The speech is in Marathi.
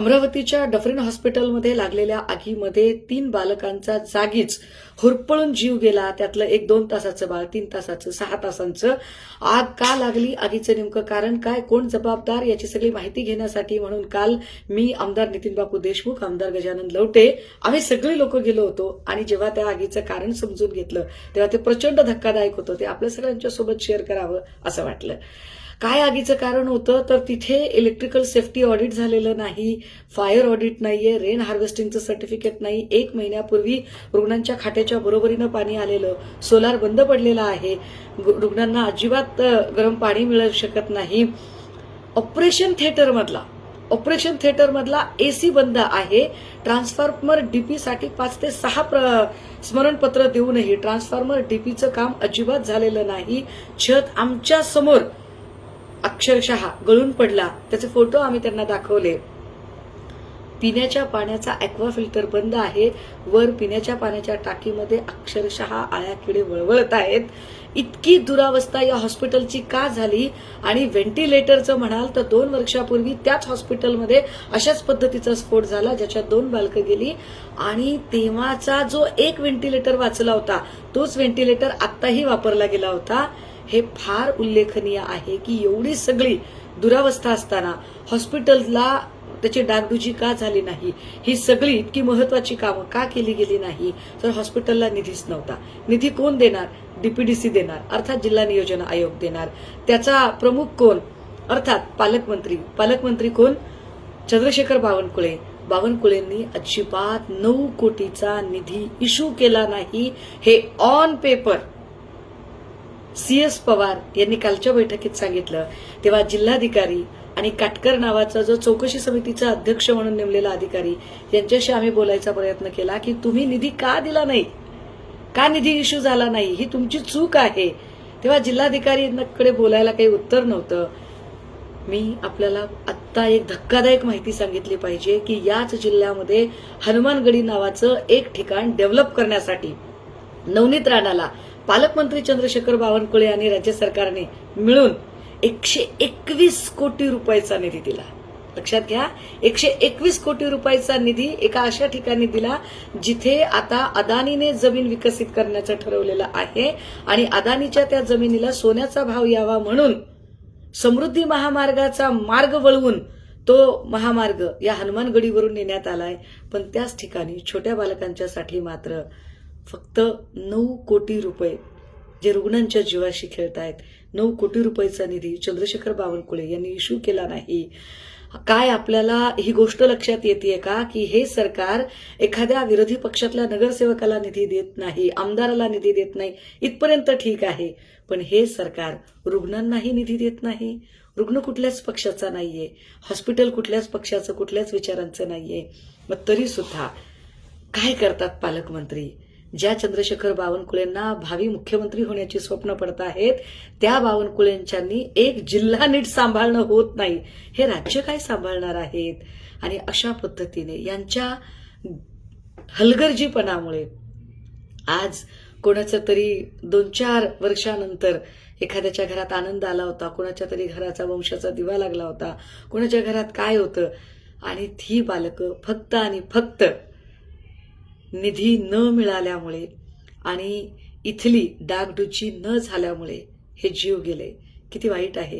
अमरावतीच्या डफरीन हॉस्पिटलमध्ये लागलेल्या आगीमध्ये 3 बालकांचा जागीच होरपळून जीव गेला. त्यातलं एक 2 तासाचं बाळ, 3 तासाचं, 6 तासांचं. आग का लागली, आगीचं नेमकं कारण काय, कोण जबाबदार, याची सगळी माहिती घेण्यासाठी म्हणून काल मी, आमदार नितीन बापू देशमुख, आमदार गजानन लवटे, आम्ही सगळे लोक गेलो होतो. आणि जेव्हा त्या आगीचं कारण समजून घेतलं तेव्हा ते प्रचंड धक्कादायक होतं. ते आपल्या सगळ्यांच्या सोबत शेअर करावं असं वाटलं. काय आगीचं कारण होतं तर तिथे इलेक्ट्रिकल सेफ्टी ऑडिट झालेलं नाही, फायर ऑडिट नाहीये, रेन हार्वेस्टिंगचं सर्टिफिकेट नाही, 1 महिन्यापूर्वी रुग्णांच्या खाट्याच्या बरोबरीनं पाणी आलेलं, सोलार बंद पडलेला आहे, रुग्णांना अजिबात गरम पाणी मिळू शकत नाही. ऑपरेशन थिएटरमधला एसी बंद आहे. ट्रान्सफॉर्मर डीपीसाठी 5 ते 6 स्मरणपत्र देऊनही ट्रान्सफॉर्मर डीपीचं काम अजिबात झालेलं नाही. छत आमच्या समोर अक्षरशः गळून पडला. त्याचे फोटो आम्ही त्यांना दाखवले. पिण्याच्या पाण्याचा ॲक्वा फिल्टर बंद आहे. वर पिण्याच्या पाण्याच्या टाकीमध्ये अक्षरशः आळ्या किडे वळवळत आहेत. इतकी दुरावस्था या हॉस्पिटलची का झाली? आणि व्हेंटिलेटरचं म्हणाल तर 2 वर्षापूर्वी त्याच हॉस्पिटलमध्ये अशाच पद्धतीचा स्फोट झाला, ज्याच्यात 2 बालकं गेली. आणि तेव्हाचा जो एक व्हेंटिलेटर वाचला होता, तोच व्हेंटिलेटर आत्ताही वापरला गेला होता. हे फार उल्लेखनीय आहे की एवढी सगळी दुरावस्था असताना हॉस्पिटलला त्याची डागडुजी का झाली नाही, ही सगळी इतकी महत्वाची कामं का केली गेली नाही? तर हॉस्पिटलला निधीच नव्हता. निधी कोण देणार? डीपीडीसी देणार, अर्थात जिल्हा नियोजन आयोग देणार. त्याचा प्रमुख कोण? अर्थात पालकमंत्री. पालकमंत्री कोण? चंद्रशेखर बावनकुळे. बावनकुळेंनी अजिबात 9 कोटीचा निधी इश्यू केला नाही. हे ऑन पेपर CS पवार यांनी कालच्या बैठकीत सांगितलं. तेव्हा जिल्हाधिकारी आणि काटकर नावाचा जो चौकशी समितीचा अध्यक्ष म्हणून नेमलेला अधिकारी, यांच्याशी आम्ही बोलायचा प्रयत्न केला की तुम्ही निधी का दिला नाही, का निधी इश्यू झाला नाही, ही तुमची चूक आहे. तेव्हा जिल्हाधिकारींकडे बोलायला काही उत्तर नव्हतं. मी आपल्याला आत्ता एक धक्कादायक माहिती सांगितली पाहिजे की याच जिल्ह्यामध्ये हनुमानगडी नावाचं एक ठिकाण डेव्हलप करण्यासाठी नवनीत राणाला पालकमंत्री चंद्रशेखर बावनकुळे आणि राज्य सरकारने मिळून 121 कोटी रुपयाचा निधी दिला. लक्षात घ्या, 121 कोटी रुपयाचा निधी एका अशा ठिकाणी दिला जिथे आता अदानीने जमीन विकसित करण्याचं ठरवलेलं आहे. आणि अदानीच्या त्या जमिनीला सोन्याचा भाव यावा म्हणून समृद्धी महामार्गाचा मार्ग वळवून तो महामार्ग या हनुमानगडीवरून नेण्यात आलाय. पण त्याच ठिकाणी छोट्या बालकांच्यासाठी मात्र फक्त 9 कोटी रुपये, जे रुग्णांच्या जीवाशी खेळतायत, 9 कोटी रुपयाचा निधी चंद्रशेखर बावनकुळे यांनी इश्यू केला नाही. काय आपल्याला ही गोष्ट लक्षात येते का की हे सरकार एखाद्या विरोधी पक्षातल्या नगरसेवकाला निधी देत नाही, आमदाराला निधी देत नाही, इथपर्यंत ठीक आहे. पण हे सरकार रुग्णांनाही निधी देत नाही. रुग्ण कुठल्याच पक्षाचा नाहीये, हॉस्पिटल कुठल्याच पक्षाचं, कुठल्याच विचारांचं नाहीये. मग तरी सुद्धा काय करतात पालकमंत्री? ज्या चंद्रशेखर बावनकुळेंना भावी मुख्यमंत्री होण्याची स्वप्न पडत आहेत, त्या बावनकुळेंच्यांनी एक जिल्हा नीट सांभाळणं होत नाही, हे राज्य काय सांभाळणार आहेत? आणि अशा पद्धतीने यांच्या हलगर्जीपणामुळे आज कोणाचं तरी 2-4 वर्षानंतर एखाद्याच्या घरात आनंद आला होता, कोणाच्या तरी घराचा वंशाचा दिवा लागला होता, कोणाच्या घरात काय होतं, आणि ती बालकं फक्त आणि फक्त निधी न मिळाल्यामुळे आणि इथली डागडुजी न झाल्यामुळे हे जीव गेले. किती वाईट आहे.